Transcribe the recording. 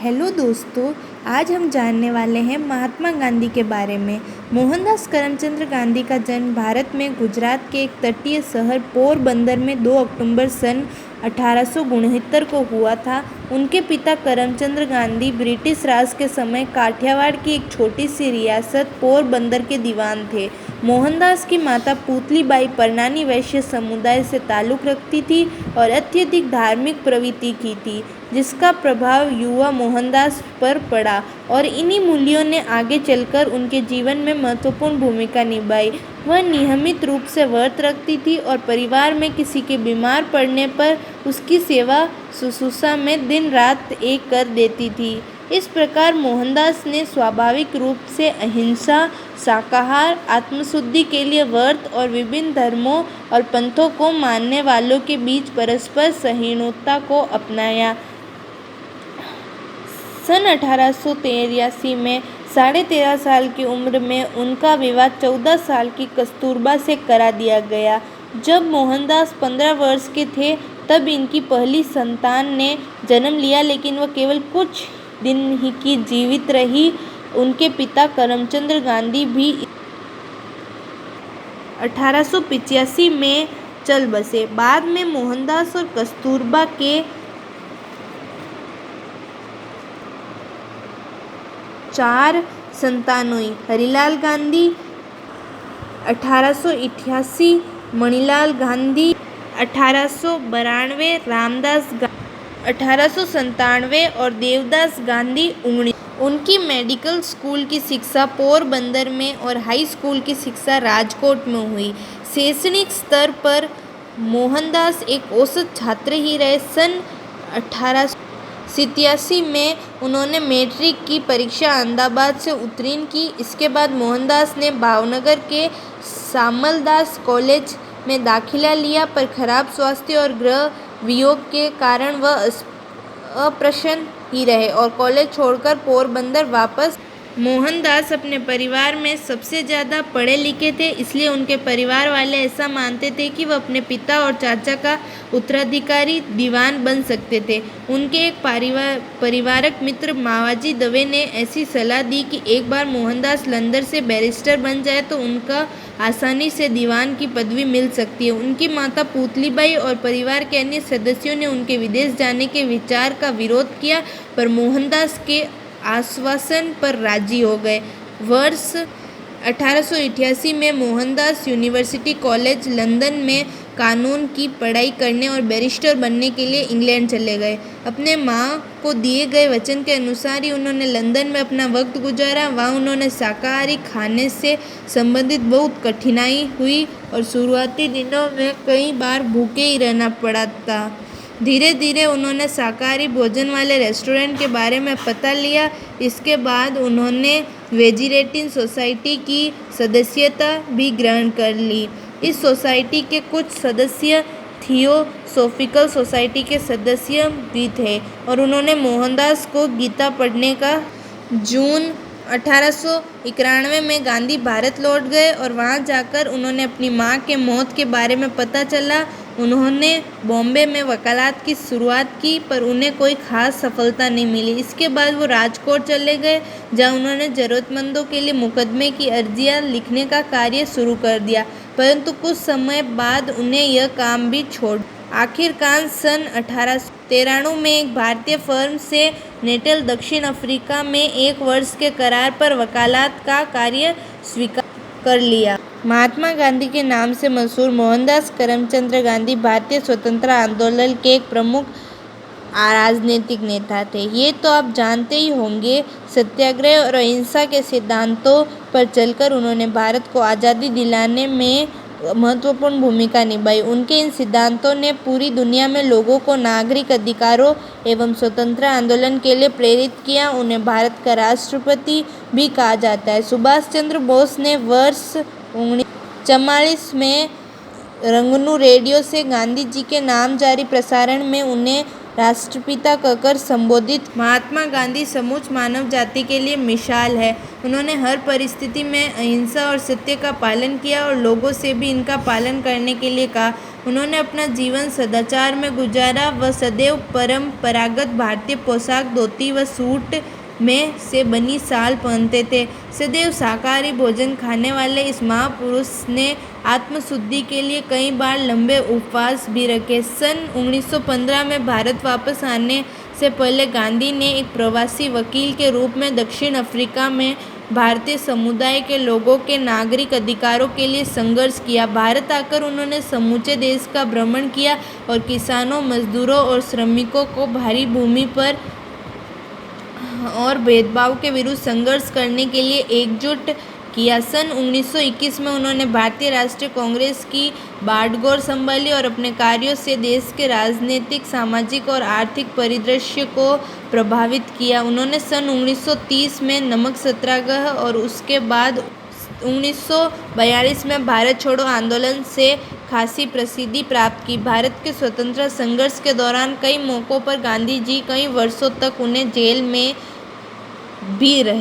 Hello दोस्तों, आज हम जानने वाले हैं महात्मा गांधी के बारे में। मोहनदास करमचंद गांधी का जन्म भारत में गुजरात के एक तटीय शहर पोरबंदर में 2 अक्टूबर सन 1869 को हुआ था। उनके पिता करमचंद गांधी ब्रिटिश राज के समय काठियावाड़ की एक छोटी सी रियासत पोरबंदर के दीवान थे। मोहनदास की माता पुतलीबाई परनानी वैश्य समुदाय से ताल्लुक़ रखती थी और अत्यधिक धार्मिक प्रवृत्ति की थी, जिसका प्रभाव युवा मोहनदास पर पड़ा और इन्हीं मूल्यों ने आगे चलकर उनके जीवन में महत्वपूर्ण भूमिका निभाई। वह नियमित रूप से व्रत रखती थी और परिवार में किसी के बीमार पड़ने पर उसकी सेवा शुश्रूषा में दिन रात एक कर देती थी। इस प्रकार मोहनदास ने स्वाभाविक रूप से अहिंसा, शाकाहार, आत्मशुद्धि के लिए व्रत और विभिन्न धर्मों और पंथों को मानने वालों के बीच परस्पर सहिष्णुता को अपनाया। सन 1883 में 13.5 साल की उम्र में उनका विवाह 14 साल की कस्तूरबा से करा दिया गया। जब मोहनदास 15 वर्ष के थे तब इनकी पहली संतान ने जन्म लिया, लेकिन वह केवल कुछ दिन ही की जीवित रही। उनके पिता करमचंद गांधी भी 1885 में चल बसे। बाद में मोहनदास और कस्तूरबा के 4 संतान हुई। हरिलाल गांधी 1888, मणिलाल गांधी 1892, रामदास 1897 और देवदास गांधी 19। उनकी मेडिकल स्कूल की शिक्षा पोरबंदर में और हाई स्कूल की शिक्षा राजकोट में हुई। शैक्षणिक स्तर पर मोहनदास एक औसत छात्र ही रहे। सन 1887 में उन्होंने मैट्रिक की परीक्षा अहमदाबाद से उत्तीर्ण की। इसके बाद मोहनदास ने भावनगर के शामलदास कॉलेज में दाखिला लिया, पर खराब स्वास्थ्य और गृह वियोग के कारण वह अप्रसन्न ही रहे और कॉलेज छोड़कर पोरबंदर वापस। मोहनदास अपने परिवार में सबसे ज़्यादा पढ़े लिखे थे, इसलिए उनके परिवार वाले ऐसा मानते थे कि वह अपने पिता और चाचा का उत्तराधिकारी दीवान बन सकते थे। उनके एक परिवारक मित्र मावाजी दवे ने ऐसी सलाह दी कि एक बार मोहनदास लंदन से बैरिस्टर बन जाए तो उनका आसानी से दीवान की पदवी मिल सकती है। उनकी माता पुतलीबाई और परिवार के अन्य सदस्यों ने उनके विदेश जाने के विचार का विरोध किया, पर मोहनदास के आश्वासन पर राजी हो गए। वर्ष 1888 में मोहनदास यूनिवर्सिटी कॉलेज लंदन में कानून की पढ़ाई करने और बैरिस्टर बनने के लिए इंग्लैंड चले गए। अपने माँ को दिए गए वचन के अनुसार ही उन्होंने लंदन में अपना वक्त गुजारा। वहाँ उन्होंने शाकाहारी खाने से संबंधित बहुत कठिनाई हुई और शुरुआती दिनों में कई बार भूखे ही रहना पड़ा था। धीरे धीरे उन्होंने शाकाहारी भोजन वाले रेस्टोरेंट के बारे में पता लिया। इसके बाद उन्होंने वेजिटेरियन सोसाइटी की सदस्यता भी ग्रहण कर ली। इस सोसाइटी के कुछ सदस्य थियोसॉफिकल सोसाइटी के सदस्य भी थे और उन्होंने मोहनदास को गीता पढ़ने का। जून 1891 में गांधी भारत लौट गए और वहां जाकर उन्होंने अपनी मां के मौत के बारे में पता चला। उन्होंने बॉम्बे में वकालत की शुरुआत की, पर उन्हें कोई खास सफलता नहीं मिली। इसके बाद वो राजकोट चले गए, जहां उन्होंने ज़रूरतमंदों के लिए मुकदमे की अर्जियां लिखने का कार्य शुरू कर दिया, परंतु कुछ समय बाद उन्हें यह काम भी छोड़। आखिरकार सन 1893 में एक भारतीय फर्म से नेटल दक्षिण अफ्रीका में 1 वर्ष के करार पर वकालत का कार्य स्वीकार कर लिया। महात्मा गांधी के नाम से मशहूर मोहनदास करमचंद गांधी भारतीय स्वतंत्रता आंदोलन के एक प्रमुख राजनीतिक नेता थे। ये तो आप जानते ही होंगे। सत्याग्रह और अहिंसा के सिद्धांतों पर चलकर उन्होंने भारत को आज़ादी दिलाने में महत्वपूर्ण भूमिका निभाई। उनके इन सिद्धांतों ने पूरी दुनिया में लोगों को नागरिक अधिकारों एवं स्वतंत्रता आंदोलन के लिए प्रेरित किया। उन्हें भारत का राष्ट्रपति भी कहा जाता है। सुभाष चंद्र बोस ने वर्ष 1944 में रंगनू रेडियो से गांधी जी के नाम जारी प्रसारण में उन्हें राष्ट्रपिता कहकर संबोधित। महात्मा गांधी समूच मानव जाति के लिए मिसाल है। उन्होंने हर परिस्थिति में अहिंसा और सत्य का पालन किया और लोगों से भी इनका पालन करने के लिए कहा। उन्होंने अपना जीवन सदाचार में गुजारा व सदैव परंपरागत भारतीय पोशाक धोती व सूट में से बनी शाल पहनते थे। सदैव शाकाहारी भोजन खाने वाले इस महापुरुष ने आत्मशुद्धि के लिए कई बार लंबे उपवास भी रखे। सन 1915 में भारत वापस आने से पहले गांधी ने एक प्रवासी वकील के रूप में दक्षिण अफ्रीका में भारतीय समुदाय के लोगों के नागरिक अधिकारों के लिए संघर्ष किया। भारत आकर उन्होंने समूचे देश का भ्रमण किया और किसानों, मजदूरों और श्रमिकों को भारी भूमि पर और भेदभाव के विरुद्ध संघर्ष करने के लिए एकजुट किया। सन 1921 में उन्होंने भारतीय राष्ट्रीय कांग्रेस की बागडोर संभाली और अपने कार्यों से देश के राजनीतिक, सामाजिक और आर्थिक परिदृश्य को प्रभावित किया। उन्होंने सन 1930 में नमक सत्याग्रह और उसके बाद 1942 में भारत छोड़ो आंदोलन से खासी प्रसिद्धि प्राप्त की। भारत के स्वतंत्रता संघर्ष के दौरान कई मौकों पर गांधी जी कई वर्षों तक उन्हें जेल में भी रहे।